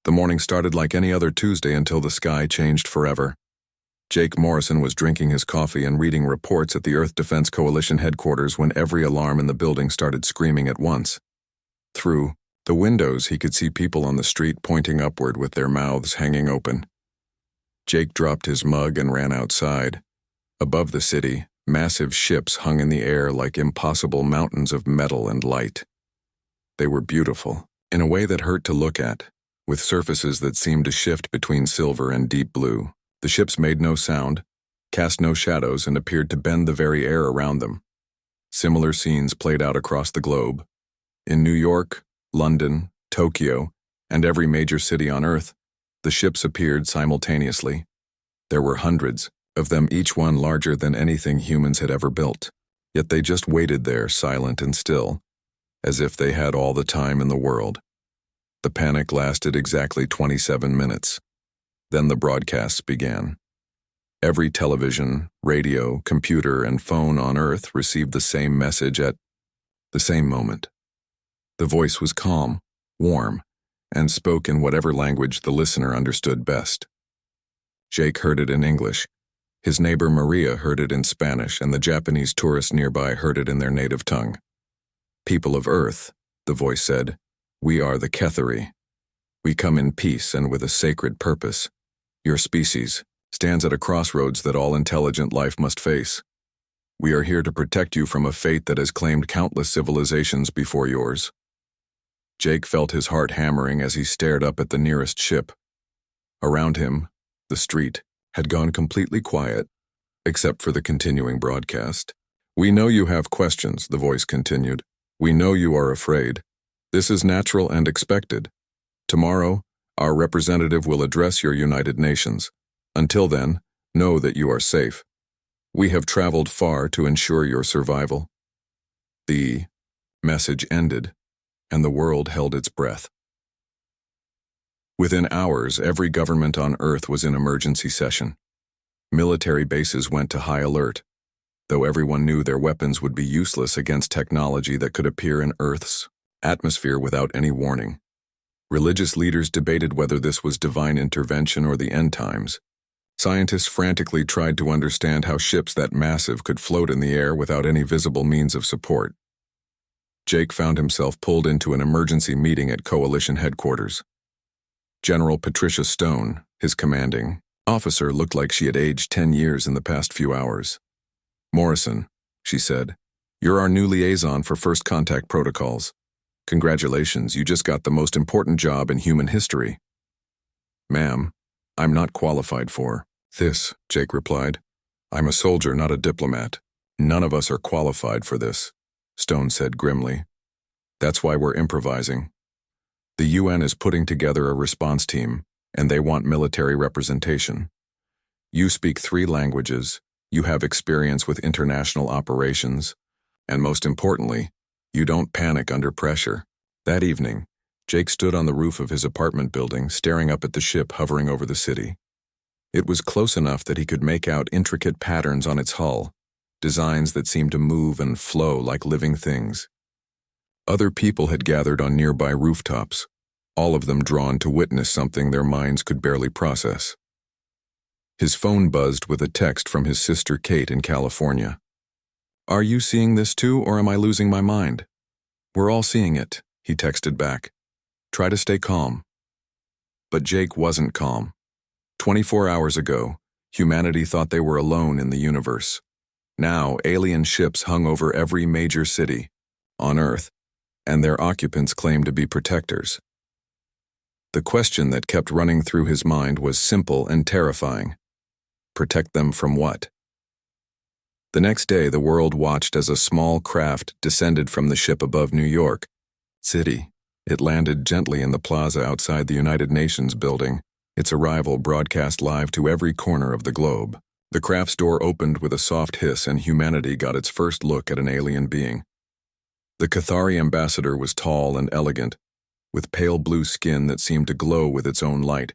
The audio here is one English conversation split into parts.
The morning started like any other Tuesday until the sky changed forever. Jake Morrison was drinking his coffee and reading reports at the Earth Defense Coalition headquarters when every alarm in the building started screaming at once. Through the windows, he could see people on the street pointing upward with their mouths hanging open. Jake dropped his mug and ran outside. Above the city, massive ships hung in the air like impossible mountains of metal and light. They were beautiful, in a way that hurt to look at, with surfaces that seemed to shift between silver and deep blue. The ships made no sound, cast no shadows, and appeared to bend the very air around them. Similar scenes played out across the globe. In New York, London, Tokyo, and every major city on Earth, the ships appeared simultaneously. There were hundreds of them, each one larger than anything humans had ever built. Yet they just waited there, silent and still, as if they had all the time in the world. The panic lasted exactly 27 minutes. Then the broadcasts began. Every television, radio, computer, and phone on Earth received the same message at the same moment. The voice was calm, warm, and spoke in whatever language the listener understood best. Jake heard it in English. His neighbor Maria heard it in Spanish, and the Japanese tourists nearby heard it in their native tongue. "People of Earth," the voice said, "we are the Ketheri. We come in peace and with a sacred purpose. Your species stands at a crossroads that all intelligent life must face. We are here to protect you from a fate that has claimed countless civilizations before yours." Jake felt his heart hammering as he stared up at the nearest ship. Around him, the street had gone completely quiet, except for the continuing broadcast. "We know you have questions," the voice continued. "We know you are afraid. This is natural and expected. Tomorrow, our representative will address your United Nations. Until then, know that you are safe. We have traveled far to ensure your survival." The message ended, and the world held its breath. Within hours, every government on Earth was in emergency session. Military bases went to high alert, though everyone knew their weapons would be useless against technology that could appear in Earth's atmosphere without any warning. Religious leaders debated whether this was divine intervention or the end times. Scientists frantically tried to understand how ships that massive could float in the air without any visible means of support. Jake found himself pulled into an emergency meeting at Coalition headquarters. General Patricia Stone, his commanding officer, looked like she had aged 10 years in the past few hours. "Morrison," she said, "you're our new liaison for first contact protocols. Congratulations, you just got the most important job in human history." "Ma'am, I'm not qualified for this," Jake replied. "I'm a soldier, not a diplomat. None of us are qualified for this," Stone said grimly. "That's why we're improvising. The UN is putting together a response team, and they want military representation. You speak 3 languages, you have experience with international operations, and most importantly, you don't panic under pressure." That evening, Jake stood on the roof of his apartment building, staring up at the ship hovering over the city. It was close enough that he could make out intricate patterns on its hull, designs that seemed to move and flow like living things. Other people had gathered on nearby rooftops, all of them drawn to witness something their minds could barely process. His phone buzzed with a text from his sister Kate in California. "Are you seeing this too, or am I losing my mind?" "We're all seeing it," he texted back. "Try to stay calm." But Jake wasn't calm. 24 hours ago, humanity thought they were alone in the universe. Now, alien ships hung over every major city on Earth, and their occupants claimed to be protectors. The question that kept running through his mind was simple and terrifying. Protect them from what? The next day, the world watched as a small craft descended from the ship above New York City. It landed gently in the plaza outside the United Nations building, its arrival broadcast live to every corner of the globe. The craft's door opened with a soft hiss, and humanity got its first look at an alien being. The Cathari ambassador was tall and elegant, with pale blue skin that seemed to glow with its own light.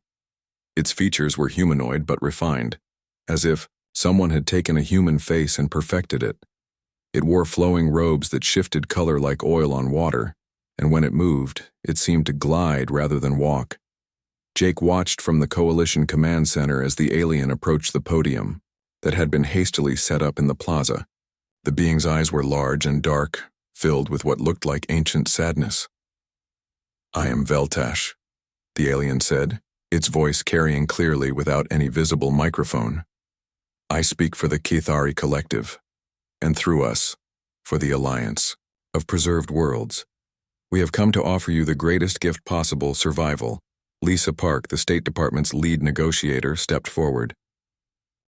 Its features were humanoid but refined, as if someone had taken a human face and perfected it. It wore flowing robes that shifted color like oil on water, and when it moved, it seemed to glide rather than walk. Jake watched from the Coalition Command Center as the alien approached the podium that had been hastily set up in the plaza. The being's eyes were large and dark, filled with what looked like ancient sadness. "I am Veltash," the alien said, its voice carrying clearly without any visible microphone. "I speak for the Kithari Collective, and through us, for the Alliance of Preserved Worlds. We have come to offer you the greatest gift possible, survival." Lisa Park, the State Department's lead negotiator, stepped forward.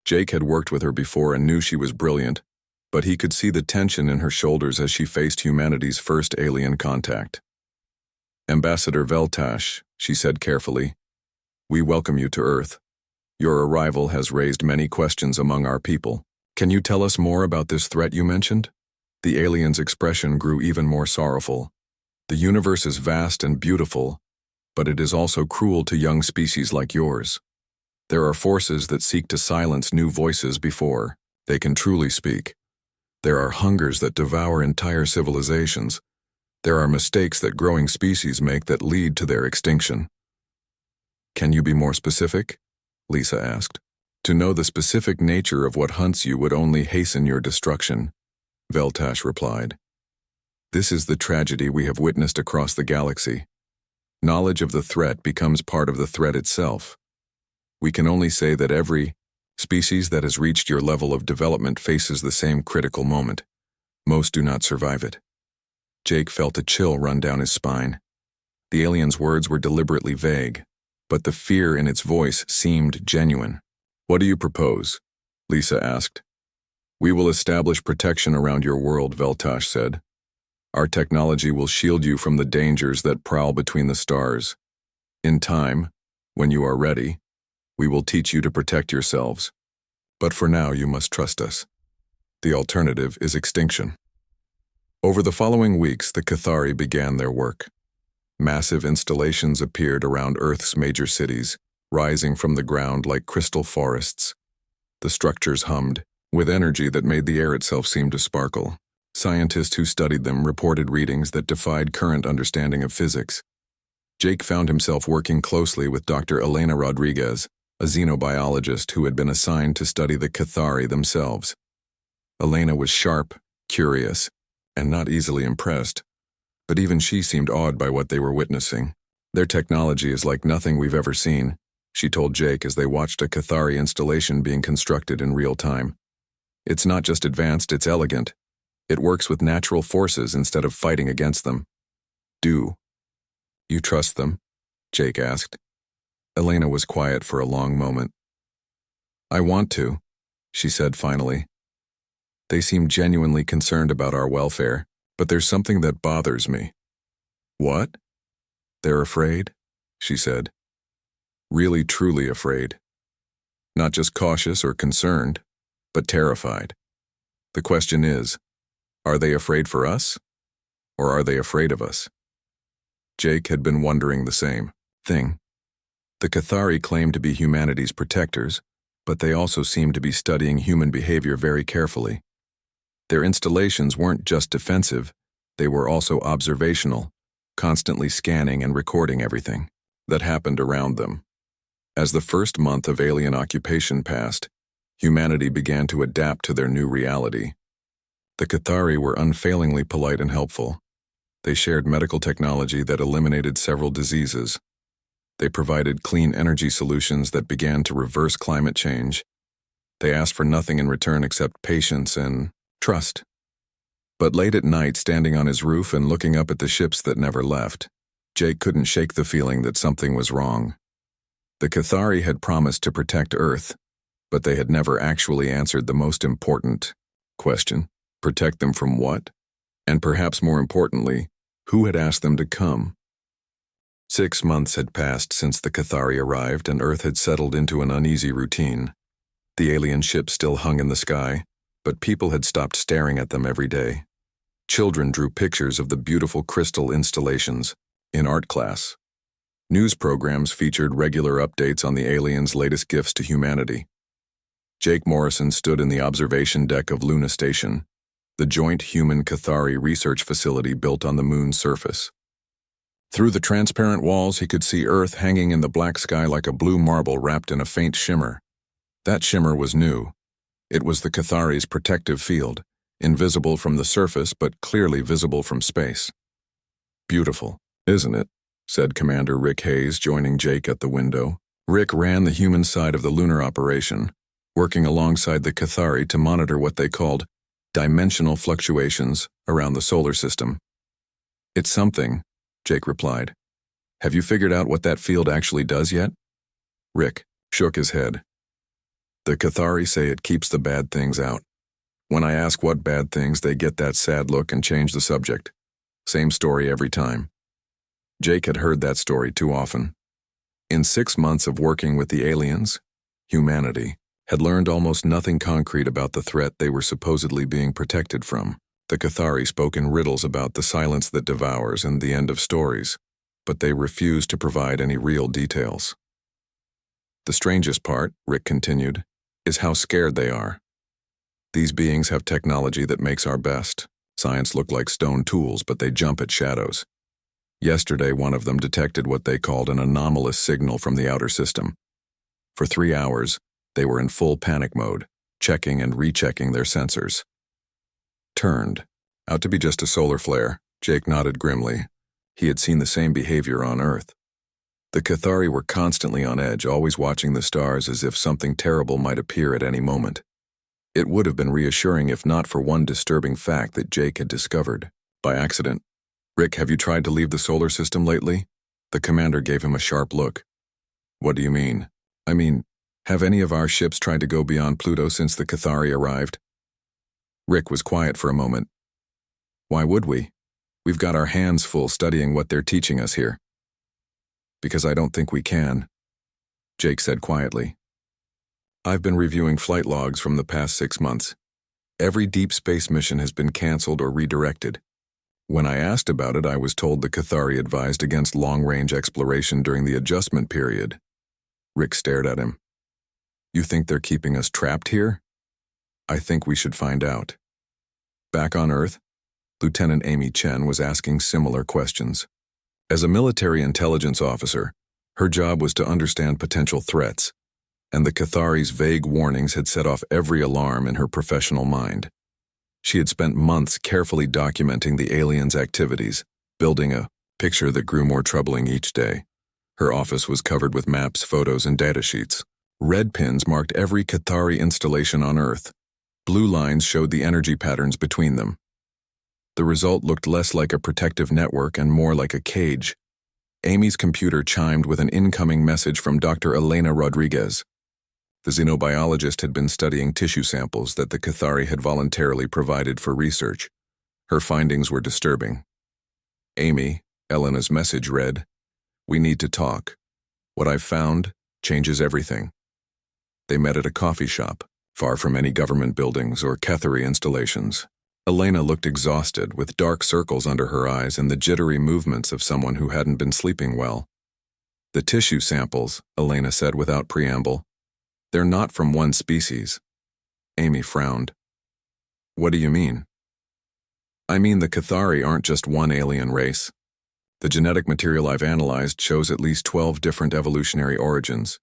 Jake had worked with her before and knew she was brilliant, but he could see the tension in her shoulders as she faced humanity's first alien contact. "Ambassador Veltash," she said carefully, "we welcome you to Earth. Your arrival has raised many questions among our people. Can you tell us more about this threat you mentioned?" The alien's expression grew even more sorrowful. "The universe is vast and beautiful, but it is also cruel to young species like yours. There are forces that seek to silence new voices before they can truly speak. There are hungers that devour entire civilizations. There are mistakes that growing species make that lead to their extinction." "Can you be more specific?" Lisa asked. "To know the specific nature of what hunts you would only hasten your destruction," Veltash replied. "This is the tragedy we have witnessed across the galaxy. Knowledge of the threat becomes part of the threat itself. We can only say that every species that has reached your level of development faces the same critical moment. Most do not survive it." Jake felt a chill run down his spine. The alien's words were deliberately vague, but the fear in its voice seemed genuine. "What do you propose?" Lisa asked. "We will establish protection around your world," Veltash said. "Our technology will shield you from the dangers that prowl between the stars. In time, when you are ready, we will teach you to protect yourselves. But for now, you must trust us. The alternative is extinction." Over the following weeks, the Kithari began their work. Massive installations appeared around Earth's major cities, rising from the ground like crystal forests. The structures hummed, with energy that made the air itself seem to sparkle. Scientists who studied them reported readings that defied current understanding of physics. Jake found himself working closely with Dr. Elena Rodriguez, a xenobiologist who had been assigned to study the Kithari themselves. Elena was sharp, curious, and not easily impressed, but even she seemed awed by what they were witnessing. "Their technology is like nothing we've ever seen," she told Jake as they watched a Kithari installation being constructed in real time. "It's not just advanced, it's elegant. It works with natural forces instead of fighting against them." "Do you trust them?" Jake asked. Elena was quiet for a long moment. "I want to," she said finally. "They seem genuinely concerned about our welfare, but there's something that bothers me." "What?" "They're afraid," she said. "Really, truly afraid. Not just cautious or concerned, but terrified. The question is, are they afraid for us, or are they afraid of us?" Jake had been wondering the same thing. The Kithari claimed to be humanity's protectors, but they also seemed to be studying human behavior very carefully. Their installations weren't just defensive, they were also observational, constantly scanning and recording everything that happened around them. As the first month of alien occupation passed, humanity began to adapt to their new reality. The Kithari were unfailingly polite and helpful. They shared medical technology that eliminated several diseases. They provided clean energy solutions that began to reverse climate change. They asked for nothing in return except patience and trust. But late at night, standing on his roof and looking up at the ships that never left, Jake couldn't shake the feeling that something was wrong. The Kithari had promised to protect Earth, but they had never actually answered the most important question. Protect them from what? And perhaps more importantly, who had asked them to come? 6 months had passed since the Kithari arrived and Earth had settled into an uneasy routine. The alien ships still hung in the sky, but people had stopped staring at them every day. Children drew pictures of the beautiful crystal installations in art class. News programs featured regular updates on the aliens' latest gifts to humanity. Jake Morrison stood in the observation deck of Luna Station, the joint human Kithari research facility built on the moon's surface. Through the transparent walls, he could see Earth hanging in the black sky like a blue marble wrapped in a faint shimmer. That shimmer was new. It was the Cathari's protective field, invisible from the surface but clearly visible from space. "Beautiful, isn't it?" said Commander Rick Hayes, joining Jake at the window. Rick ran the human side of the lunar operation, working alongside the Cathari to monitor what they called dimensional fluctuations around the solar system. "It's something," Jake replied. "Have you figured out what that field actually does yet?" Rick shook his head. "The Cathari say it keeps the bad things out. When I ask what bad things, they get that sad look and change the subject. Same story every time." Jake had heard that story too often. In 6 months of working with the aliens, humanity had learned almost nothing concrete about the threat they were supposedly being protected from. The Cathari spoke in riddles about the silence that devours and the end of stories, but they refused to provide any real details. "The strangest part," Rick continued, "is how scared they are. These beings have technology that makes our best. Science look like stone tools, but they jump at shadows. Yesterday, one of them detected what they called an anomalous signal from the outer system. For 3 hours, they were in full panic mode, checking and rechecking their sensors. Turned out to be just a solar flare." Jake nodded grimly. He had seen the same behavior on Earth. The Cathari were constantly on edge, always watching the stars as if something terrible might appear at any moment. It would have been reassuring if not for one disturbing fact that Jake had discovered by accident. "Rick, have you tried to leave the solar system lately?" The commander gave him a sharp look. "What do you mean?" "I mean, have any of our ships tried to go beyond Pluto since the Cathari arrived?" Rick was quiet for a moment. "Why would we? We've got our hands full studying what they're teaching us here." "Because I don't think we can," Jake said quietly. "I've been reviewing flight logs from the past 6 months. Every deep space mission has been canceled or redirected. When I asked about it, I was told the Cathari advised against long-range exploration during the adjustment period." Rick stared at him. "You think they're keeping us trapped here?" "I think we should find out." Back on Earth, Lieutenant Amy Chen was asking similar questions. As a military intelligence officer, her job was to understand potential threats, and the Cathari's vague warnings had set off every alarm in her professional mind. She had spent months carefully documenting the aliens' activities, building a picture that grew more troubling each day. Her office was covered with maps, photos, and datasheets. Red pins marked every Cathari installation on Earth. Blue lines showed the energy patterns between them. The result looked less like a protective network and more like a cage. Amy's computer chimed with an incoming message from Dr. Elena Rodriguez. The xenobiologist had been studying tissue samples that the Cathari had voluntarily provided for research. Her findings were disturbing. "Amy," Elena's message read, "we need to talk. What I've found changes everything." They met at a coffee shop, far from any government buildings or Cathari installations. Elena looked exhausted, with dark circles under her eyes and the jittery movements of someone who hadn't been sleeping well. "The tissue samples," Elena said without preamble, "they're not from one species." Amy frowned. "What do you mean?" "I mean the Cathari aren't just one alien race. The genetic material I've analyzed shows at least 12 different evolutionary origins,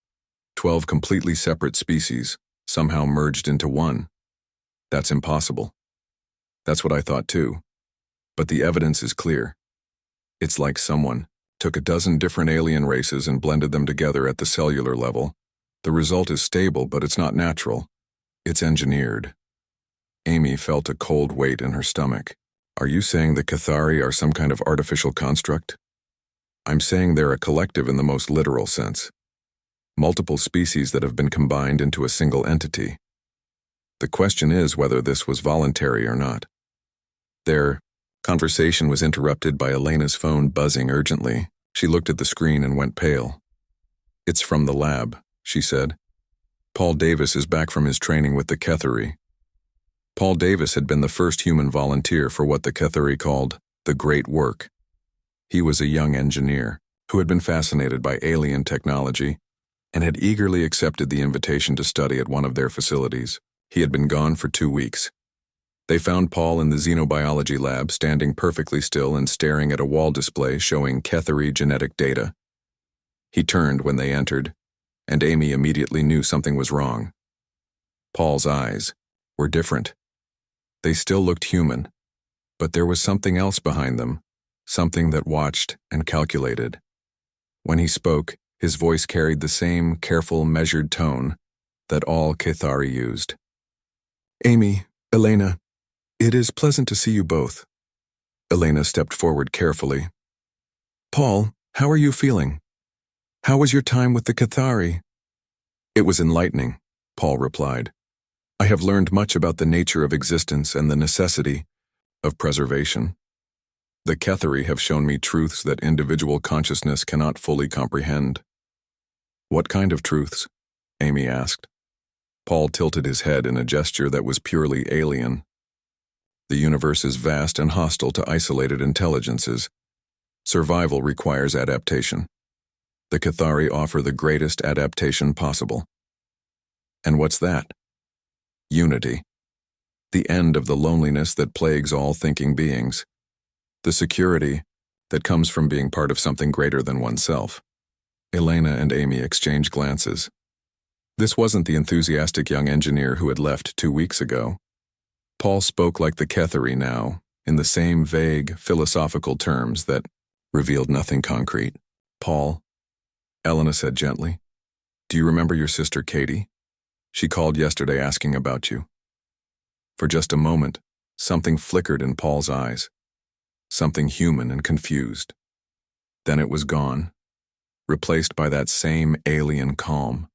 12 completely separate species, somehow merged into one. That's impossible." "That's what I thought too. But the evidence is clear. It's like someone took a dozen different alien races and blended them together at the cellular level. The result is stable, but it's not natural. It's engineered." Amy felt a cold weight in her stomach. "Are you saying the Cathari are some kind of artificial construct?" "I'm saying they're a collective in the most literal sense. Multiple species that have been combined into a single entity. The question is whether this was voluntary or not." Their conversation was interrupted by Elena's phone buzzing urgently. She looked at the screen and went pale. "It's from the lab," she said. "Paul Davis is back from his training with the Cathari." Paul Davis had been the first human volunteer for what the Cathari called the Great Work. He was a young engineer who had been fascinated by alien technology and had eagerly accepted the invitation to study at one of their facilities. He had been gone for 2 weeks. They found Paul in the xenobiology lab, standing perfectly still and staring at a wall display showing Cathari genetic data. He turned when they entered, and Amy immediately knew something was wrong. Paul's eyes were different. They still looked human, but there was something else behind them, something that watched and calculated. When he spoke, his voice carried the same careful, measured tone that all Cathari used. "Amy, Elena, it is pleasant to see you both." Elena stepped forward carefully. "Paul, how are you feeling? How was your time with the Cathari?" "It was enlightening," Paul replied. "I have learned much about the nature of existence and the necessity of preservation. The Cathari have shown me truths that individual consciousness cannot fully comprehend." "What kind of truths?" Amy asked. Paul tilted his head in a gesture that was purely alien. "The universe is vast and hostile to isolated intelligences. Survival requires adaptation. The Cathari offer the greatest adaptation possible." "And what's that?" "Unity. The end of the loneliness that plagues all thinking beings. The security that comes from being part of something greater than oneself." Elena and Amy exchanged glances. This wasn't the enthusiastic young engineer who had left 2 weeks ago. Paul spoke like the Cathari now, in the same vague, philosophical terms that revealed nothing concrete. "Paul," Elena said gently, "do you remember your sister Katie? She called yesterday asking about you." For just a moment, something flickered in Paul's eyes. Something human and confused. Then it was gone, replaced by that same alien calm.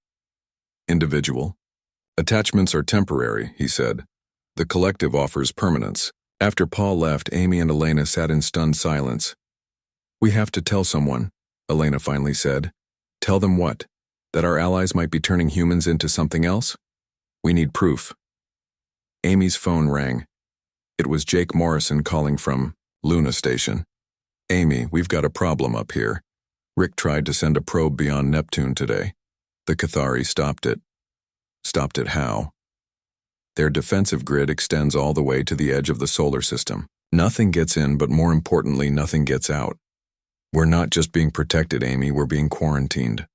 "Individual. Attachments are temporary," he said. "The collective offers permanence." After Paul left, Amy and Elena sat in stunned silence. "We have to tell someone," Elena finally said. "Tell them what? That our allies might be turning humans into something else? We need proof." Amy's phone rang. It was Jake Morrison calling from Luna Station. "Amy, we've got a problem up here. Rick tried to send a probe beyond Neptune today. The Cathari stopped it." "Stopped it how?" "Their defensive grid extends all the way to the edge of the solar system. Nothing gets in, but more importantly, nothing gets out. We're not just being protected, Amy, we're being quarantined."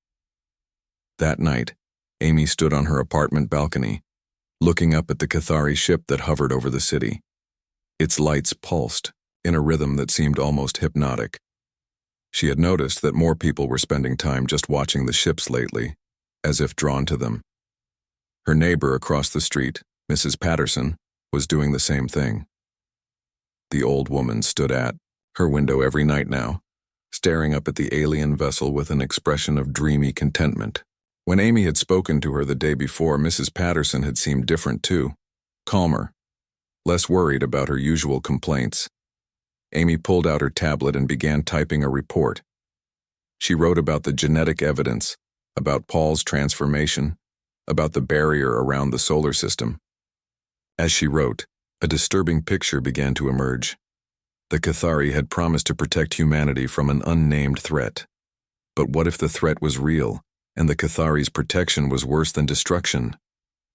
That night, Amy stood on her apartment balcony, looking up at the Cathari ship that hovered over the city. Its lights pulsed in a rhythm that seemed almost hypnotic. She had noticed that more people were spending time just watching the ships lately, as if drawn to them. Her neighbor across the street, Mrs. Patterson, was doing the same thing. The old woman stood at her window every night now, staring up at the alien vessel with an expression of dreamy contentment. When Amy had spoken to her the day before, Mrs. Patterson had seemed different too, calmer, less worried about her usual complaints. Amy pulled out her tablet and began typing a report. She wrote about the genetic evidence, about Paul's transformation, about the barrier around the solar system. As she wrote, a disturbing picture began to emerge. The Cathari had promised to protect humanity from an unnamed threat. But what if the threat was real, and the Cathari's protection was worse than destruction?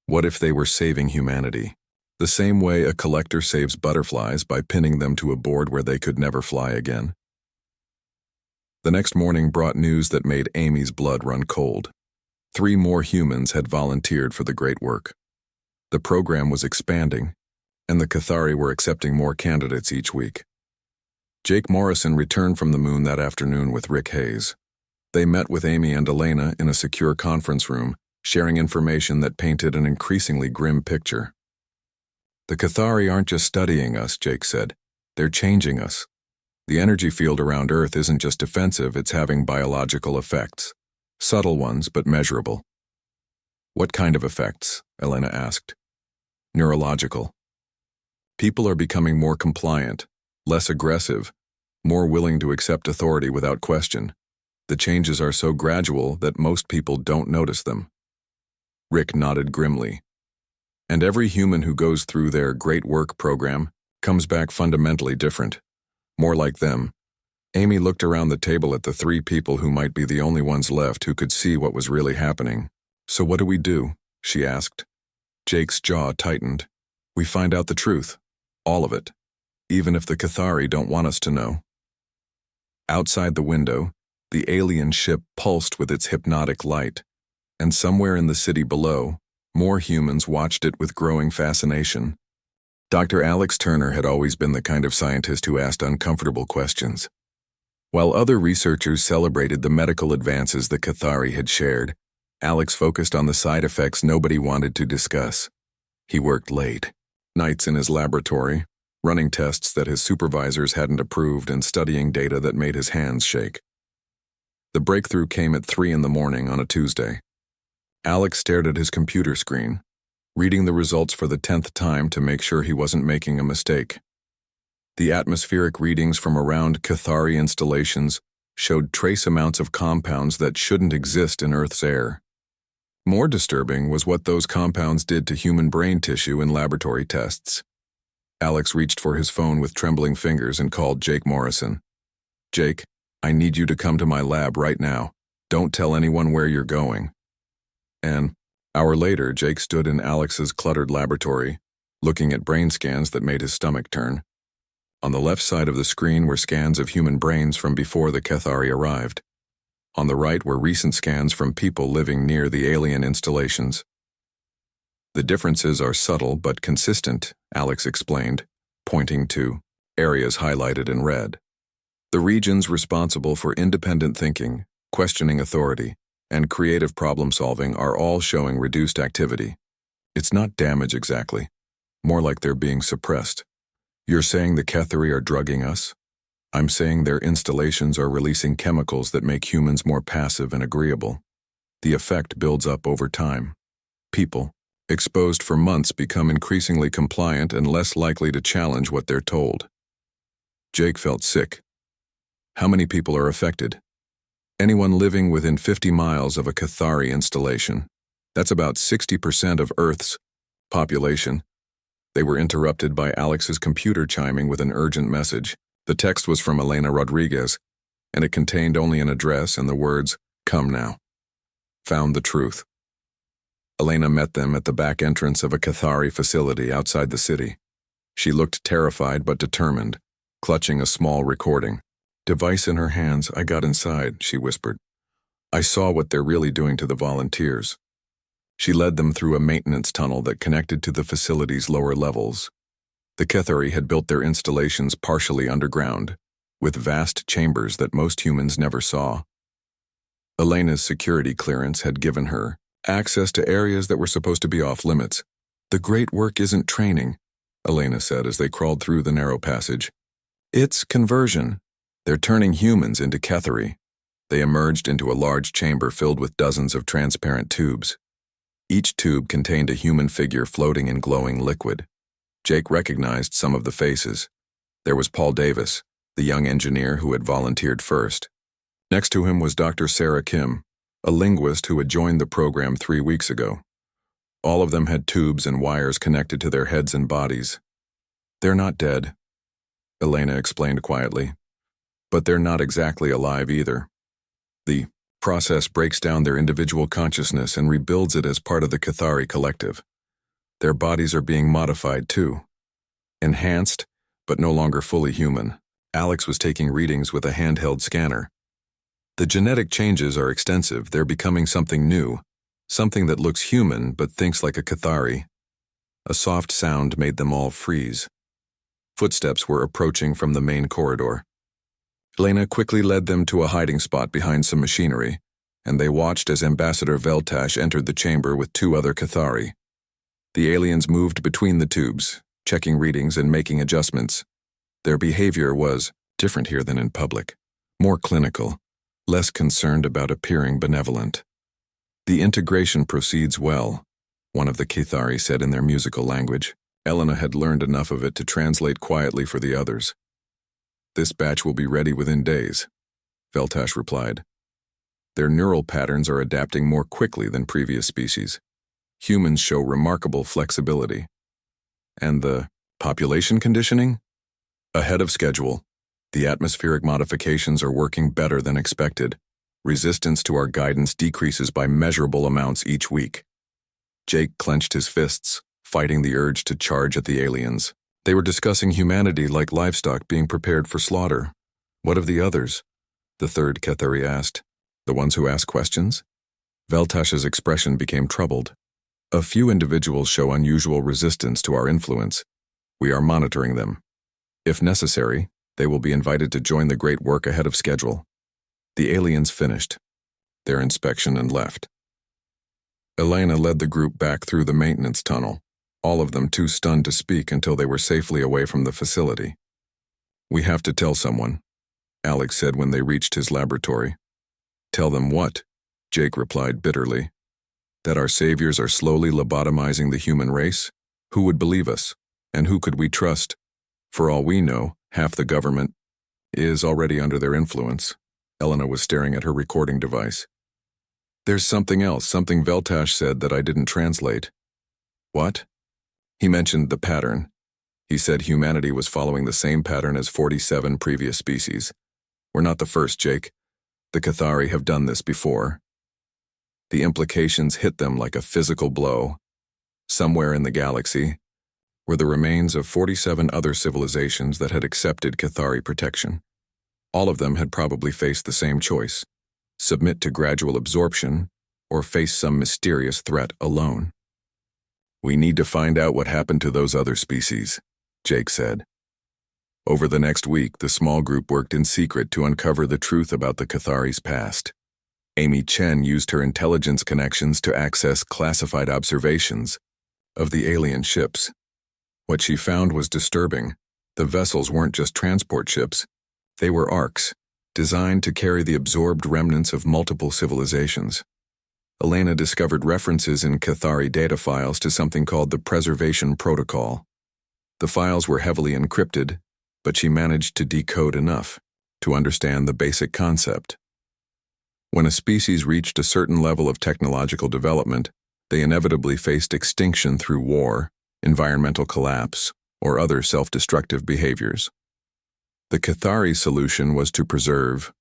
What if they were saving humanity? The same way a collector saves butterflies by pinning them to a board where they could never fly again. The next morning brought news that made Amy's blood run cold. 3 more humans had volunteered for the great work. The program was expanding, and the Cathari were accepting more candidates each week. Jake Morrison returned from the moon that afternoon with Rick Hayes. They met with Amy and Elena in a secure conference room, sharing information that painted an increasingly grim picture. "The Cathari aren't just studying us," Jake said. "They're changing us. The energy field around Earth isn't just defensive, it's having biological effects. Subtle ones, but measurable." "What kind of effects?" Elena asked. "Neurological. People are becoming more compliant, less aggressive, more willing to accept authority without question. The changes are so gradual that most people don't notice them." Rick nodded grimly. "And every human who goes through their great work program comes back fundamentally different. More like them." Amy looked around the table at the 3 people who might be the only ones left who could see what was really happening. "So what do we do?" she asked. Jake's jaw tightened. "We find out the truth," All of it, even if the Cathari don't want us to know. Outside the window, the alien ship pulsed with its hypnotic light, and somewhere in the city below, more humans watched it with growing fascination. Dr. Alex Turner had always been the kind of scientist who asked uncomfortable questions. While other researchers celebrated the medical advances the Cathari had shared, Alex focused on the side effects nobody wanted to discuss. He worked late, nights in his laboratory, running tests that his supervisors hadn't approved and studying data that made his hands shake. The breakthrough came at 3 in the morning on a Tuesday. Alex stared at his computer screen, reading the results for the 10th time to make sure he wasn't making a mistake. The atmospheric readings from around Cathari installations showed trace amounts of compounds that shouldn't exist in Earth's air. More disturbing was what those compounds did to human brain tissue in laboratory tests. Alex reached for his phone with trembling fingers and called Jake Morrison. "Jake, I need you to come to my lab right now. Don't tell anyone where you're going." An hour later, Jake stood in Alex's cluttered laboratory, looking at brain scans that made his stomach turn. On the left side of the screen were scans of human brains from before the Cathari arrived. On the right were recent scans from people living near the alien installations. "The differences are subtle but consistent," Alex explained, pointing to areas highlighted in red. "The regions responsible for independent thinking, questioning authority, and creative problem-solving are all showing reduced activity. It's not damage exactly, more like they're being suppressed. You're saying the Cathari are drugging us? I'm saying their installations are releasing chemicals that make humans more passive and agreeable. The effect builds up over time. People, exposed for months, become increasingly compliant and less likely to challenge what they're told." Jake felt sick. "How many people are affected?" "Anyone living within 50 miles of a Cathari installation. That's about 60% of Earth's population." They were interrupted by Alex's computer chiming with an urgent message. The text was from Elena Rodriguez, and it contained only an address and the words, "Come now." Found the truth. Elena met them at the back entrance of a Cathari facility outside the city. She looked terrified but determined, clutching a small recording device in her hands. "I got inside," she whispered. "I saw what they're really doing to the volunteers." She led them through a maintenance tunnel that connected to the facility's lower levels. The Cathari had built their installations partially underground, with vast chambers that most humans never saw. Elena's security clearance had given her access to areas that were supposed to be off-limits. "The great work isn't training," Elena said as they crawled through the narrow passage. "It's conversion. They're turning humans into Cathari." They emerged into a large chamber filled with dozens of transparent tubes. Each tube contained a human figure floating in glowing liquid. Jake recognized some of the faces. There was Paul Davis, the young engineer who had volunteered first. Next to him was Dr. Sarah Kim, a linguist who had joined the program 3 weeks ago. All of them had tubes and wires connected to their heads and bodies. "They're not dead," Elena explained quietly. "But they're not exactly alive either. The process breaks down their individual consciousness and rebuilds it as part of the Cathari collective. Their bodies are being modified too. Enhanced, but no longer fully human." Alex was taking readings with a handheld scanner. "The genetic changes are extensive. They're becoming something new, something that looks human but thinks like a Cathari." A soft sound made them all freeze. Footsteps were approaching from the main corridor. Elena quickly led them to a hiding spot behind some machinery, and they watched as Ambassador Veltash entered the chamber with 2 other Cathari. The aliens moved between the tubes, checking readings and making adjustments. Their behavior was different here than in public, more clinical, less concerned about appearing benevolent. "The integration proceeds well," one of the Cathari said in their musical language. Elena had learned enough of it to translate quietly for the others. "This batch will be ready within days," Veltash replied. "Their neural patterns are adapting more quickly than previous species. Humans show remarkable flexibility." "And the population conditioning?" "Ahead of schedule. The atmospheric modifications are working better than expected. Resistance to our guidance decreases by measurable amounts each week." Jake clenched his fists, fighting the urge to charge at the aliens. They were discussing humanity like livestock being prepared for slaughter. What of the others? The third Kethari asked. The ones who ask questions? Veltash's expression became troubled. A few individuals show unusual resistance to our influence. We are monitoring them. If necessary, they will be invited to join the great work ahead of schedule. The aliens finished their inspection and left. Elena led the group back through the maintenance tunnel, all of them too stunned to speak until they were safely away from the facility. We have to tell someone, Alex said when they reached his laboratory. Tell them what? Jake replied bitterly. That our saviors are slowly lobotomizing the human race? Who would believe us? And who could we trust? For all we know, half the government is already under their influence. Elena was staring at her recording device. There's something else, something Veltash said that I didn't translate. What? He mentioned the pattern. He said humanity was following the same pattern as 47 previous species. We're not the first, Jake. The Cathari have done this before. The implications hit them like a physical blow. Somewhere in the galaxy were the remains of 47 other civilizations that had accepted Cathari protection. All of them had probably faced the same choice: submit to gradual absorption or face some mysterious threat alone. We need to find out what happened to those other species, Jake said. Over the next week, the small group worked in secret to uncover the truth about the Cathari's past. Amy Chen used her intelligence connections to access classified observations of the alien ships. What she found was disturbing. The vessels weren't just transport ships. They were arcs, designed to carry the absorbed remnants of multiple civilizations. Elena discovered references in Cathari data files to something called the Preservation Protocol. The files were heavily encrypted, but she managed to decode enough to understand the basic concept. When a species reached a certain level of technological development, they inevitably faced extinction through war, environmental collapse, or other self-destructive behaviors. The Cathari solution was to preserve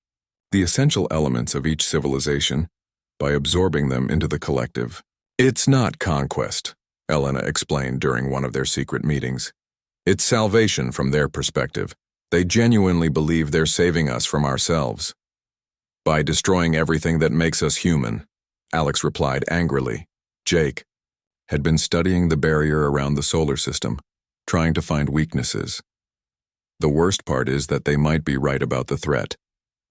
the essential elements of each civilization by absorbing them into the collective. It's not conquest, Elena explained during one of their secret meetings. It's salvation from their perspective. They genuinely believe they're saving us from ourselves. By destroying everything that makes us human, Alex replied angrily. Jake had been studying the barrier around the solar system, trying to find weaknesses. The worst part is that they might be right about the threat.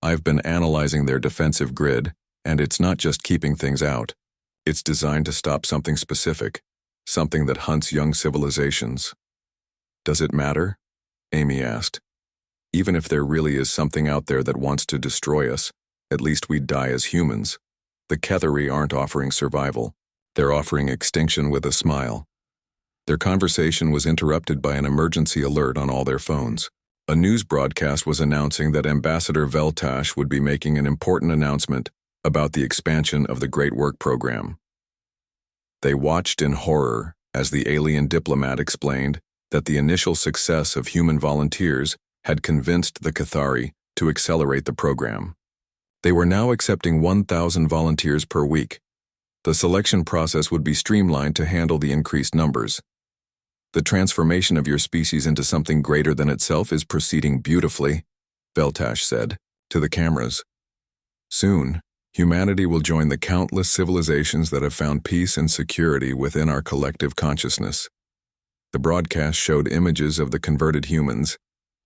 I've been analyzing their defensive grid, and it's not just keeping things out. It's designed to stop something specific, something that hunts young civilizations. Does it matter? Amy asked. Even if there really is something out there that wants to destroy us, at least we'd die as humans. The Cathari aren't offering survival. They're offering extinction with a smile. Their conversation was interrupted by an emergency alert on all their phones. A news broadcast was announcing that Ambassador Veltash would be making an important announcement about the expansion of the Great Work Program. They watched in horror as the alien diplomat explained that the initial success of human volunteers had convinced the Cathari to accelerate the program. They were now accepting 1,000 volunteers per week. The selection process would be streamlined to handle the increased numbers. The transformation of your species into something greater than itself is proceeding beautifully, Veltash said to the cameras. Soon, humanity will join the countless civilizations that have found peace and security within our collective consciousness. The broadcast showed images of the converted humans,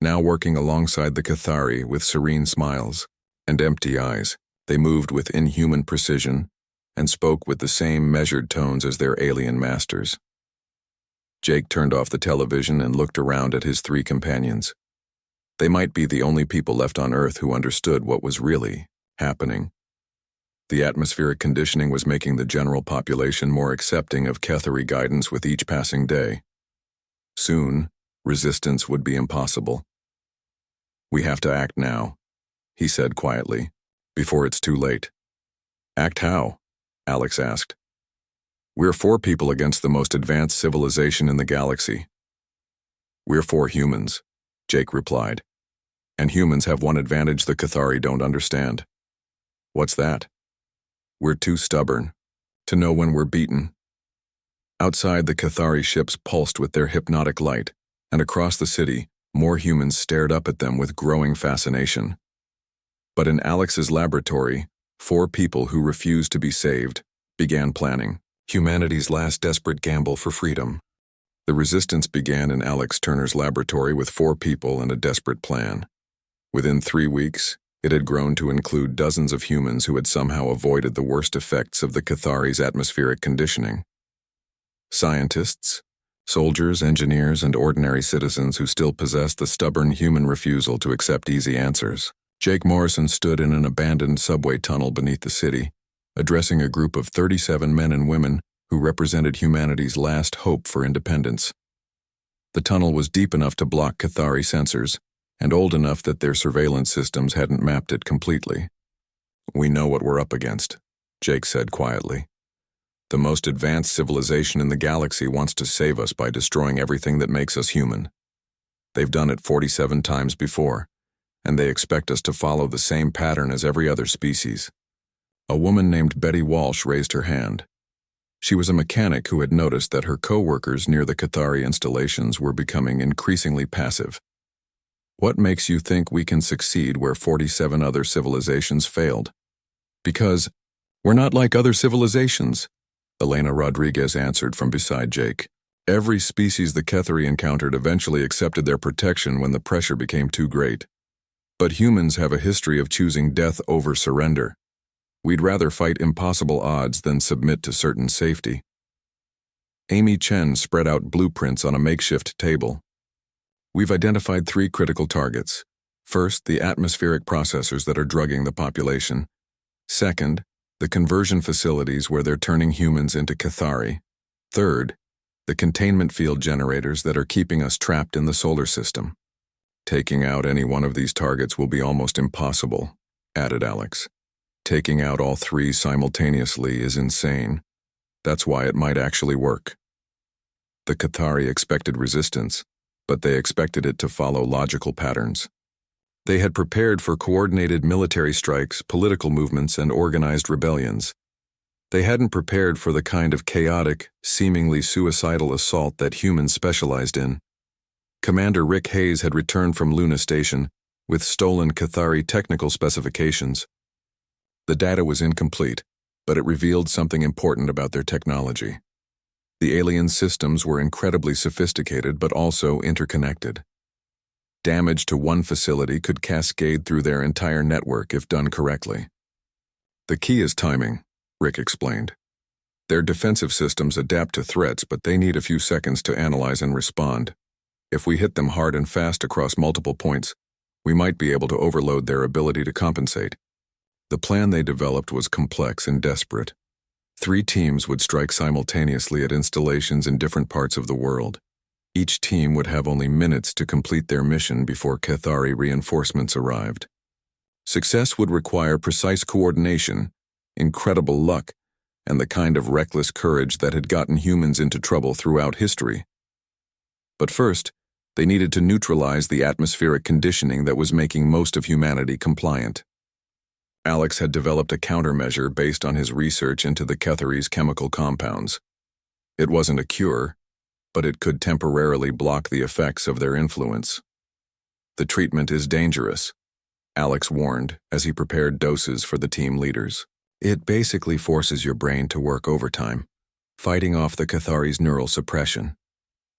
now working alongside the Cathari with serene smiles and empty eyes. They moved with inhuman precision and spoke with the same measured tones as their alien masters. Jake turned off the television and looked around at his three companions. They might be the only people left on Earth who understood what was really happening. The atmospheric conditioning was making the general population more accepting of Cathari guidance with each passing day. Soon, resistance would be impossible. We have to act now, he said quietly, before it's too late. Act how? Alex asked. We're 4 people against the most advanced civilization in the galaxy. We're 4 humans, Jake replied. And humans have one advantage the Cathari don't understand. What's that? We're too stubborn to know when we're beaten. Outside, the Cathari ships pulsed with their hypnotic light, and across the city, more humans stared up at them with growing fascination. But in Alex's laboratory, 4 people who refused to be saved began planning humanity's last desperate gamble for freedom. The resistance began in Alex Turner's laboratory with 4 people and a desperate plan. Within 3 weeks, it had grown to include dozens of humans who had somehow avoided the worst effects of the Cathari's atmospheric conditioning. Scientists, soldiers, engineers, and ordinary citizens who still possessed the stubborn human refusal to accept easy answers. Jake Morrison stood in an abandoned subway tunnel beneath the city, addressing a group of 37 men and women who represented humanity's last hope for independence. The tunnel was deep enough to block Cathari sensors, and old enough that their surveillance systems hadn't mapped it completely. "We know what we're up against," Jake said quietly. "The most advanced civilization in the galaxy wants to save us by destroying everything that makes us human. They've done it 47 times before, and they expect us to follow the same pattern as every other species." A woman named Betty Walsh raised her hand. She was a mechanic who had noticed that her co-workers near the Cathari installations were becoming increasingly passive. "What makes you think we can succeed where 47 other civilizations failed?" "Because we're not like other civilizations," Elena Rodriguez answered from beside Jake. "Every species the Cathari encountered eventually accepted their protection when the pressure became too great. But humans have a history of choosing death over surrender. We'd rather fight impossible odds than submit to certain safety." Amy Chen spread out blueprints on a makeshift table. "We've identified 3 critical targets. First, the atmospheric processors that are drugging the population. Second, the conversion facilities where they're turning humans into Cathari. Third, the containment field generators that are keeping us trapped in the solar system. Taking out any one of these targets will be almost impossible," added Alex. "Taking out all 3 simultaneously is insane. That's why it might actually work." The Cathari expected resistance, but they expected it to follow logical patterns. They had prepared for coordinated military strikes, political movements, and organized rebellions. They hadn't prepared for the kind of chaotic, seemingly suicidal assault that humans specialized in. Commander Rick Hayes had returned from Luna Station with stolen Cathari technical specifications. The data was incomplete, but it revealed something important about their technology. The alien systems were incredibly sophisticated but also interconnected. Damage to one facility could cascade through their entire network if done correctly. "The key is timing," Rick explained. "Their defensive systems adapt to threats, but they need a few seconds to analyze and respond. If we hit them hard and fast across multiple points, we might be able to overload their ability to compensate." The plan they developed was complex and desperate. 3 teams would strike simultaneously at installations in different parts of the world. Each team would have only minutes to complete their mission before Cathari reinforcements arrived. Success would require precise coordination, incredible luck, and the kind of reckless courage that had gotten humans into trouble throughout history. But first, they needed to neutralize the atmospheric conditioning that was making most of humanity compliant. Alex had developed a countermeasure based on his research into the Cathari's chemical compounds. It wasn't a cure, but it could temporarily block the effects of their influence. "The treatment is dangerous," Alex warned as he prepared doses for the team leaders. "It basically forces your brain to work overtime, fighting off the Cathari's neural suppression.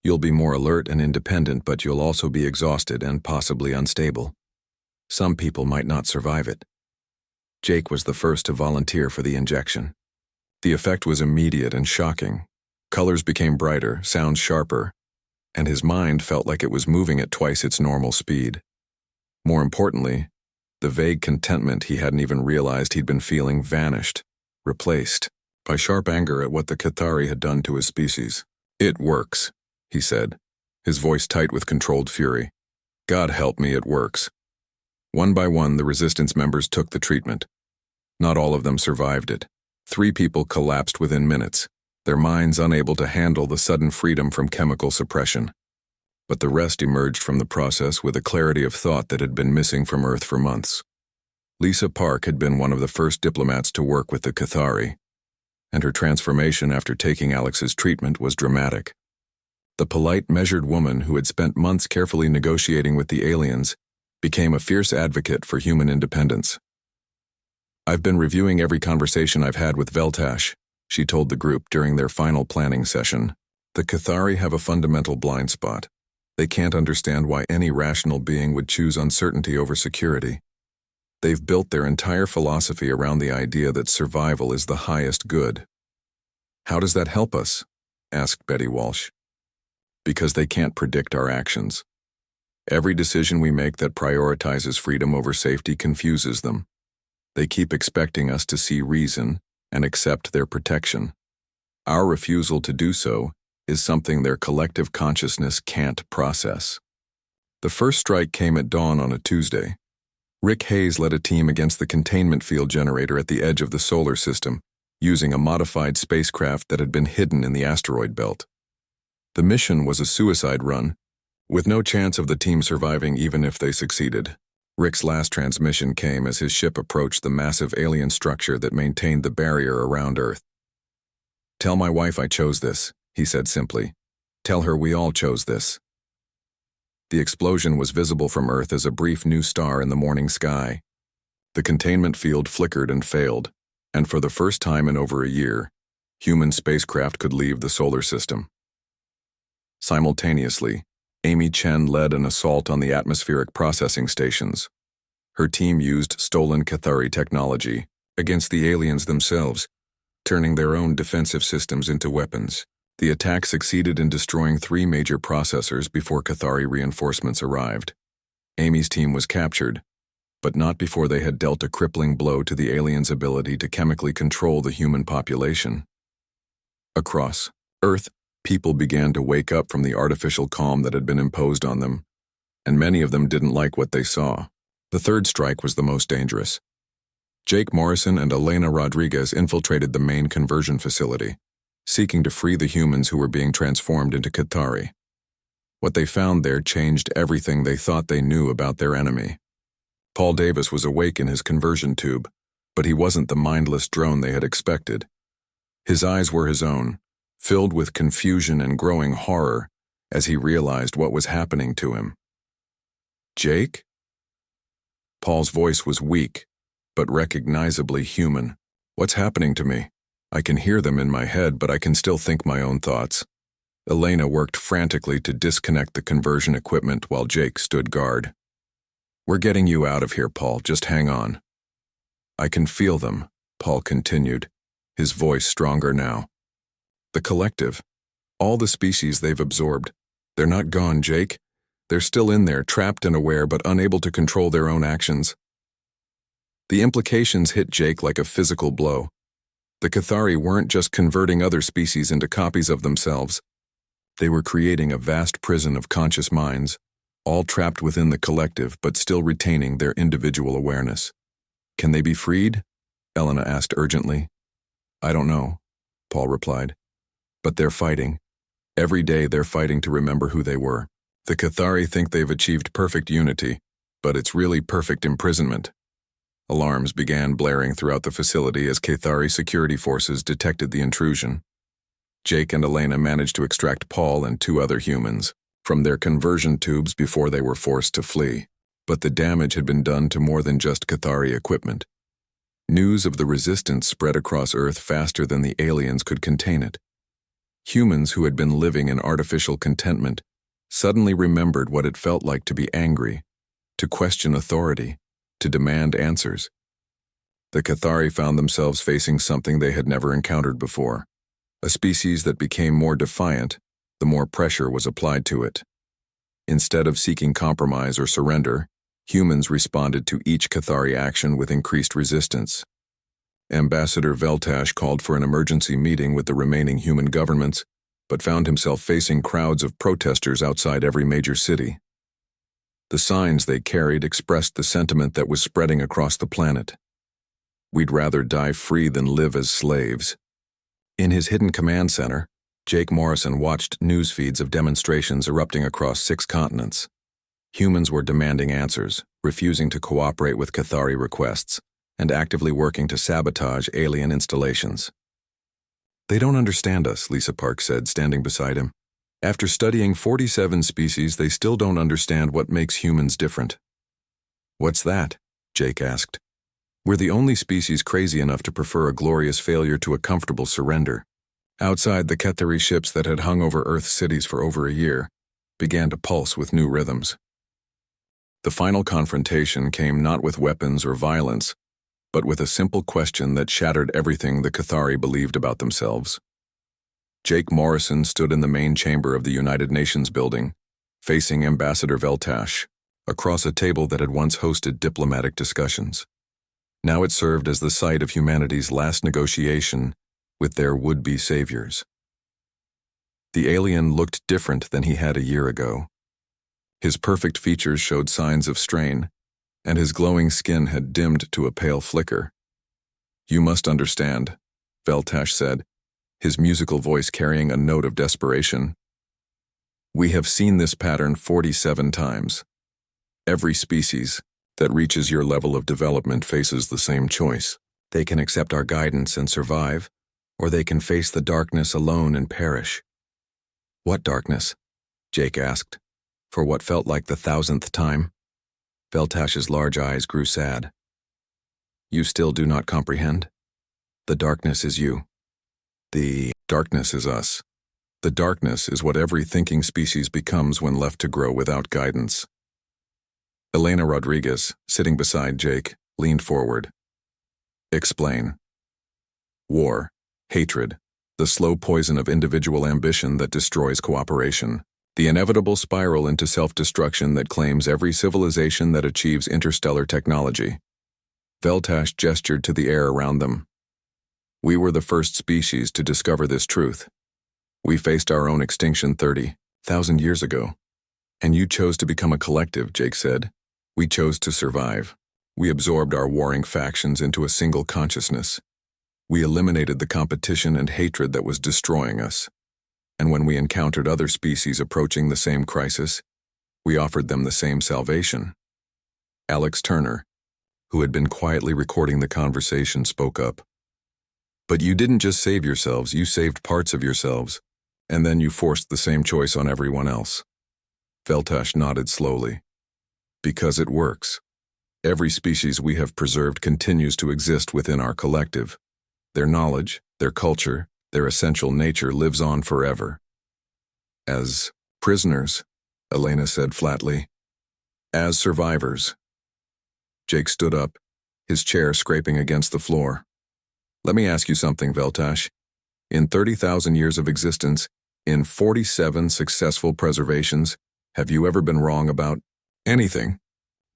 You'll be more alert and independent, but you'll also be exhausted and possibly unstable. Some people might not survive it." Jake was the first to volunteer for the injection. The effect was immediate and shocking. Colors became brighter, sounds sharper, and his mind felt like it was moving at twice its normal speed. More importantly, the vague contentment he hadn't even realized he'd been feeling vanished, replaced by sharp anger at what the Cathari had done to his species. "It works," he said, his voice tight with controlled fury. "God help me, it works." One by one, the resistance members took the treatment. Not all of them survived it. 3 people collapsed within minutes, their minds unable to handle the sudden freedom from chemical suppression. But the rest emerged from the process with a clarity of thought that had been missing from Earth for months. Lisa Park had been one of the first diplomats to work with the Cathari, and her transformation after taking Alex's treatment was dramatic. The polite, measured woman who had spent months carefully negotiating with the aliens became a fierce advocate for human independence. "I've been reviewing every conversation I've had with Veltash," she told the group during their final planning session. "The Cathari have a fundamental blind spot. They can't understand why any rational being would choose uncertainty over security. They've built their entire philosophy around the idea that survival is the highest good." "How does that help us?" asked Betty Walsh. "Because they can't predict our actions. Every decision we make that prioritizes freedom over safety confuses them. They keep expecting us to see reason and accept their protection. Our refusal to do so is something their collective consciousness can't process." The first strike came at dawn on a Tuesday. Rick Hayes led a team against the containment field generator at the edge of the solar system, using a modified spacecraft that had been hidden in the asteroid belt. The mission was a suicide run, with no chance of the team surviving even if they succeeded. Rick's last transmission came as his ship approached the massive alien structure that maintained the barrier around Earth. "Tell my wife I chose this," he said simply. "Tell her we all chose this." The explosion was visible from Earth as a brief new star in the morning sky. The containment field flickered and failed, and for the first time in over a year, human spacecraft could leave the solar system. Simultaneously, Amy Chen led an assault on the atmospheric processing stations. Her team used stolen Cathari technology against the aliens themselves, turning their own defensive systems into weapons. The attack succeeded in destroying 3 major processors before Cathari reinforcements arrived. Amy's team was captured, but not before they had dealt a crippling blow to the aliens' ability to chemically control the human population. Across Earth, people began to wake up from the artificial calm that had been imposed on them, and many of them didn't like what they saw. The third strike was the most dangerous. Jake Morrison and Elena Rodriguez infiltrated the main conversion facility, seeking to free the humans who were being transformed into Cathari. What they found there changed everything they thought they knew about their enemy. Paul Davis was awake in his conversion tube, but he wasn't the mindless drone they had expected. His eyes were his own, filled with confusion and growing horror as he realized what was happening to him. "Jake?" Paul's voice was weak, but recognizably human. "What's happening to me? I can hear them in my head, but I can still think my own thoughts." Elena worked frantically to disconnect the conversion equipment while Jake stood guard. "We're getting you out of here, Paul. Just hang on." "I can feel them," Paul continued, his voice stronger now. "The collective. All the species they've absorbed. They're not gone, Jake. They're still in there, trapped and aware, but unable to control their own actions." The implications hit Jake like a physical blow. The Cathari weren't just converting other species into copies of themselves. They were creating a vast prison of conscious minds, all trapped within the collective but still retaining their individual awareness. "Can they be freed?" Elena asked urgently. "I don't know," Paul replied. "But they're fighting. Every day they're fighting to remember who they were. The Cathari think they've achieved perfect unity, but it's really perfect imprisonment." Alarms began blaring throughout the facility as Cathari security forces detected the intrusion. Jake and Elena managed to extract Paul and 2 other humans from their conversion tubes before they were forced to flee. But the damage had been done to more than just Cathari equipment. News of the resistance spread across Earth faster than the aliens could contain it. Humans who had been living in artificial contentment suddenly remembered what it felt like to be angry, to question authority, to demand answers. The Cathari found themselves facing something they had never encountered before, a species that became more defiant the more pressure was applied to it. Instead of seeking compromise or surrender, humans responded to each Cathari action with increased resistance. Ambassador Veltash called for an emergency meeting with the remaining human governments, but found himself facing crowds of protesters outside every major city. The signs they carried expressed the sentiment that was spreading across the planet. "We'd rather die free than live as slaves." In his hidden command center, Jake Morrison watched news feeds of demonstrations erupting across 6 continents. Humans were demanding answers, refusing to cooperate with Cathari requests, and actively working to sabotage alien installations. "They don't understand us," Lisa Park said, standing beside him. After studying 47 species, they still don't understand what makes humans different. What's that? Jake asked. We're the only species crazy enough to prefer a glorious failure to a comfortable surrender. Outside, the Ketheri ships that had hung over Earth's cities for over a year began to pulse with new rhythms. The final confrontation came not with weapons or violence, but with a simple question that shattered everything the Ketheri believed about themselves. Jake Morrison stood in the main chamber of the United Nations building, facing Ambassador Veltash, across a table that had once hosted diplomatic discussions. Now it served as the site of humanity's last negotiation with their would-be saviors. The alien looked different than he had a year ago. His perfect features showed signs of strain, and his glowing skin had dimmed to a pale flicker. You must understand, Veltash said, his musical voice carrying a note of desperation. We have seen this pattern 47 times. Every species that reaches your level of development faces the same choice. They can accept our guidance and survive, or they can face the darkness alone and perish. What darkness? Jake asked, for what felt like the 1,000th time. Veltash's large eyes grew sad. You still do not comprehend? The darkness is you. The darkness is us. The darkness is what every thinking species becomes when left to grow without guidance. Elena Rodriguez, sitting beside Jake, leaned forward. Explain. War, hatred, the slow poison of individual ambition that destroys cooperation, the inevitable spiral into self-destruction that claims every civilization that achieves interstellar technology. Veltash gestured to the air around them. We were the first species to discover this truth. We faced our own extinction 30,000 years ago. And you chose to become a collective, Jake said. We chose to survive. We absorbed our warring factions into a single consciousness. We eliminated the competition and hatred that was destroying us. And when we encountered other species approaching the same crisis, we offered them the same salvation. Alex Turner, who had been quietly recording the conversation, spoke up. But you didn't just save yourselves, you saved parts of yourselves, and then you forced the same choice on everyone else. Veltash nodded slowly. Because it works. Every species we have preserved continues to exist within our collective. Their knowledge, their culture, their essential nature lives on forever. As prisoners, Elena said flatly. As survivors. Jake stood up, his chair scraping against the floor. Let me ask you something, Veltash. In 30,000 years of existence, in 47 successful preservations, have you ever been wrong about anything?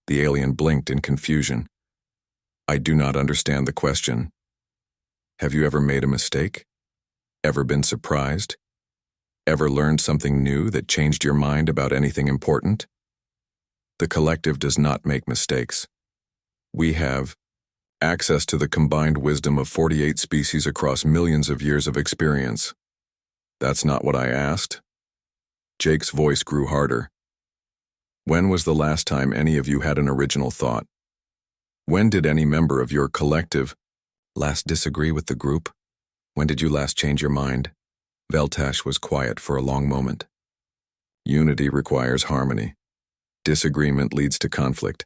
The alien blinked in confusion. I do not understand the question. Have you ever made a mistake? Ever been surprised? Ever learned something new that changed your mind about anything important? The collective does not make mistakes. We have access to the combined wisdom of 48 species across millions of years of experience. That's not what I asked. Jake's voice grew harder. When was the last time any of you had an original thought? When did any member of your collective last disagree with the group? When did you last change your mind? Veltash was quiet for a long moment. Unity requires harmony. Disagreement leads to conflict.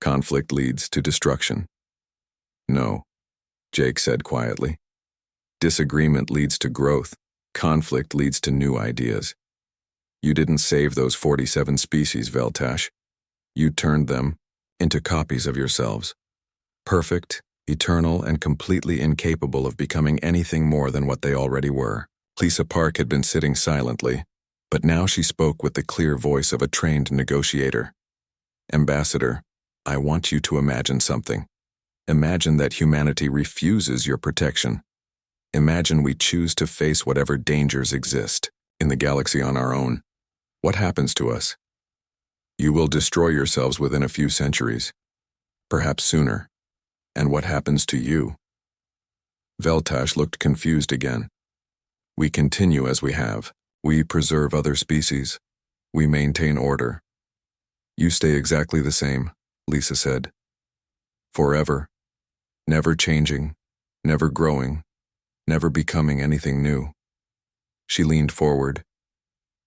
Conflict leads to destruction. No, Jake said quietly. Disagreement leads to growth. Conflict leads to new ideas. You didn't save those 47 species, Veltash. You turned them into copies of yourselves. Perfect, eternal, and completely incapable of becoming anything more than what they already were. Lisa Park had been sitting silently, but now she spoke with the clear voice of a trained negotiator. Ambassador, I want you to imagine something. Imagine that humanity refuses your protection. Imagine we choose to face whatever dangers exist in the galaxy on our own. What happens to us? You will destroy yourselves within a few centuries, perhaps sooner. And what happens to you? Veltash looked confused again. We continue as we have. We preserve other species. We maintain order. You stay exactly the same, Lisa said. Forever. Never changing, never growing, never becoming anything new. She leaned forward.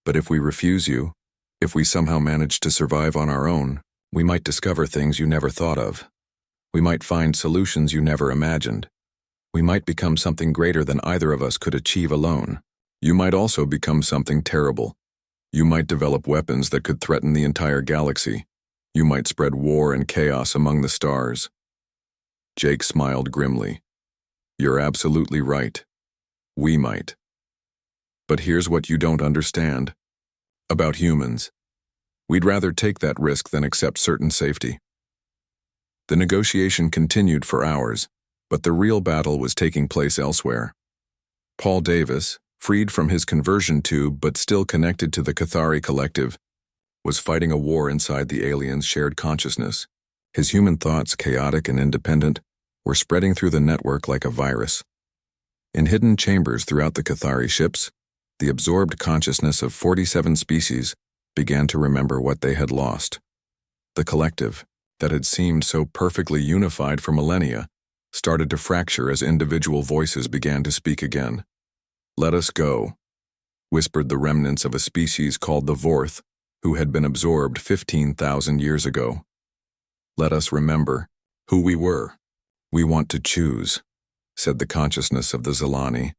But if we refuse you, if we somehow manage to survive on our own, we might discover things you never thought of. We might find solutions you never imagined. We might become something greater than either of us could achieve alone. You might also become something terrible. You might develop weapons that could threaten the entire galaxy. You might spread war and chaos among the stars. Jake smiled grimly. You're absolutely right. We might. But here's what you don't understand. About humans. We'd rather take that risk than accept certain safety. The negotiation continued for hours, but the real battle was taking place elsewhere. Paul Davis, freed from his conversion tube but still connected to the Cathari Collective, was fighting a war inside the aliens' shared consciousness. His human thoughts, chaotic and independent, were spreading through the network like a virus. In hidden chambers throughout the Cathari ships, the absorbed consciousness of 47 species began to remember what they had lost. The collective, that had seemed so perfectly unified for millennia, started to fracture as individual voices began to speak again. "Let us go," whispered the remnants of a species called the Vorth, who had been absorbed 15,000 years ago. "Let us remember who we were. We want to choose," said the consciousness of the Zelani,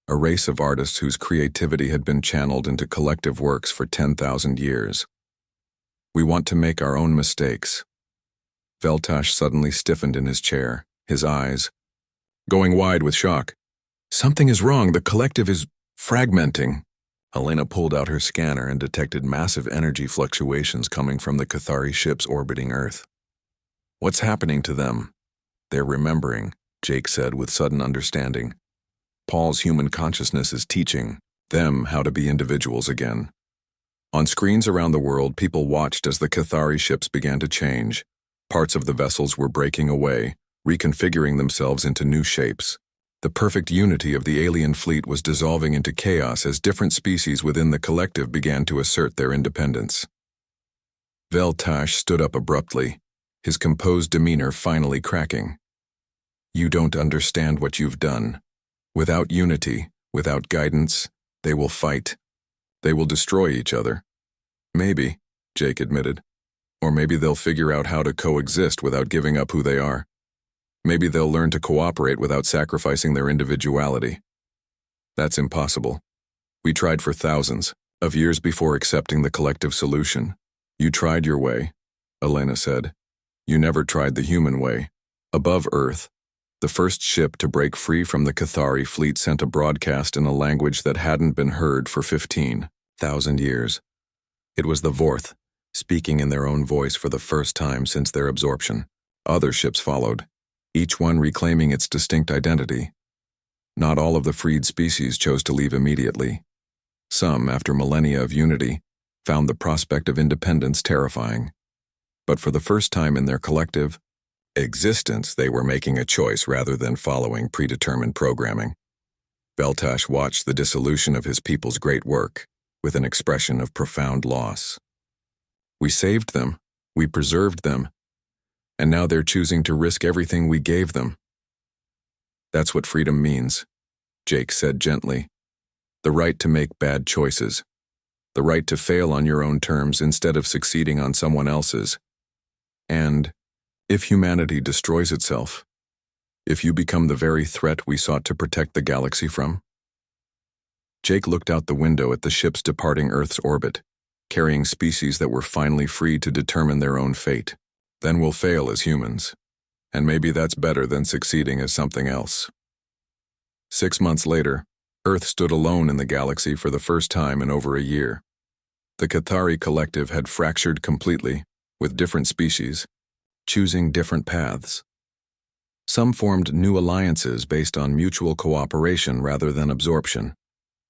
a race of artists whose creativity had been channeled into collective works for 10,000 years. "We want to make our own mistakes." Veltash suddenly stiffened in his chair, his eyes going wide with shock. "Something is wrong. The collective is fragmenting." Helena pulled out her scanner and detected massive energy fluctuations coming from the Cathari ships orbiting Earth. "What's happening to them?" "They're remembering," Jake said with sudden understanding. "Paul's human consciousness is teaching them how to be individuals again." On screens around the world, people watched as the Cathari ships began to change. Parts of the vessels were breaking away, reconfiguring themselves into new shapes. The perfect unity of the alien fleet was dissolving into chaos as different species within the collective began to assert their independence. Veltash stood up abruptly, his composed demeanor finally cracking. "You don't understand what you've done. Without unity, without guidance, they will fight. They will destroy each other." "Maybe," Jake admitted. "Or maybe they'll figure out how to coexist without giving up who they are. Maybe they'll learn to cooperate without sacrificing their individuality." "That's impossible. We tried for thousands of years before accepting the collective solution." "You tried your way," Elena said. "You never tried the human way." Above Earth, the first ship to break free from the Cathari fleet sent a broadcast in a language that hadn't been heard for 15,000 years. It was the Vorth, speaking in their own voice for the first time since their absorption. Other ships followed, each one reclaiming its distinct identity. Not all of the freed species chose to leave immediately. Some, after millennia of unity, found the prospect of independence terrifying. But for the first time in their collective existence, they were making a choice rather than following predetermined programming. Veltash watched the dissolution of his people's great work with an expression of profound loss. "We saved them, we preserved them, and now they're choosing to risk everything we gave them." "That's what freedom means," Jake said gently. "The right to make bad choices. The right to fail on your own terms instead of succeeding on someone else's. And if humanity destroys itself, if you become the very threat we sought to protect the galaxy from?" Jake looked out the window at the ships departing Earth's orbit, carrying species that were finally free to determine their own fate. "Then we'll fail as humans, and maybe that's better than succeeding as something else." 6 months later, Earth stood alone in the galaxy for the first time in over a year. The Cathari collective had fractured completely, with different species, choosing different paths. Some formed new alliances based on mutual cooperation rather than absorption.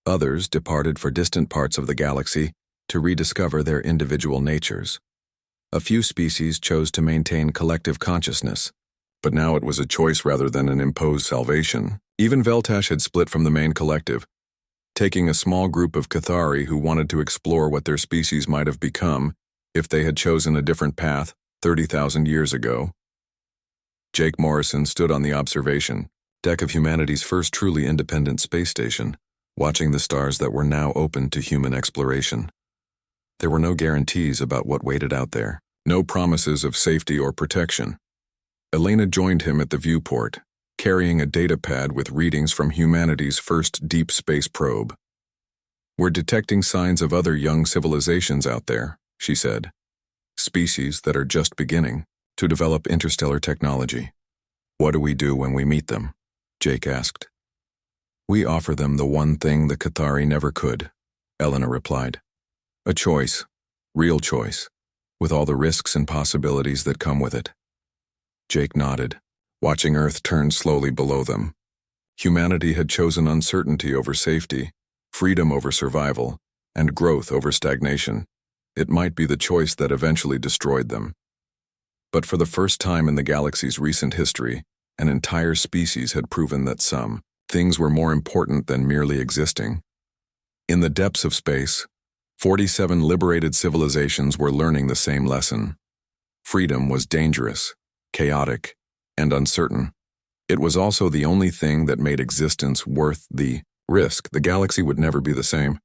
Others departed for distant parts of the galaxy to rediscover their individual natures. A few species chose to maintain collective consciousness, but now it was a choice rather than an imposed salvation. Even Veltash had split from the main collective, taking a small group of Cathari who wanted to explore what their species might have become if they had chosen a different path 30,000 years ago. Jake Morrison stood on the observation deck of humanity's first truly independent space station, watching the stars that were now open to human exploration. There were no guarantees about what waited out there, no promises of safety or protection. Elena joined him at the viewport, carrying a data pad with readings from humanity's first deep space probe. "We're detecting signs of other young civilizations out there," she said. "Species that are just beginning to develop interstellar technology. What do we do when we meet them?" Jake asked. "We offer them the one thing the Cathari never could," Elena replied. "A choice, real choice, with all the risks and possibilities that come with it." Jake nodded, watching Earth turn slowly below them. Humanity had chosen uncertainty over safety, freedom over survival, and growth over stagnation. It might be the choice that eventually destroyed them. But for the first time in the galaxy's recent history, an entire species had proven that some things were more important than merely existing. In the depths of space, 47 liberated civilizations were learning the same lesson. Freedom was dangerous, chaotic, and uncertain. It was also the only thing that made existence worth the risk. The galaxy would never be the same.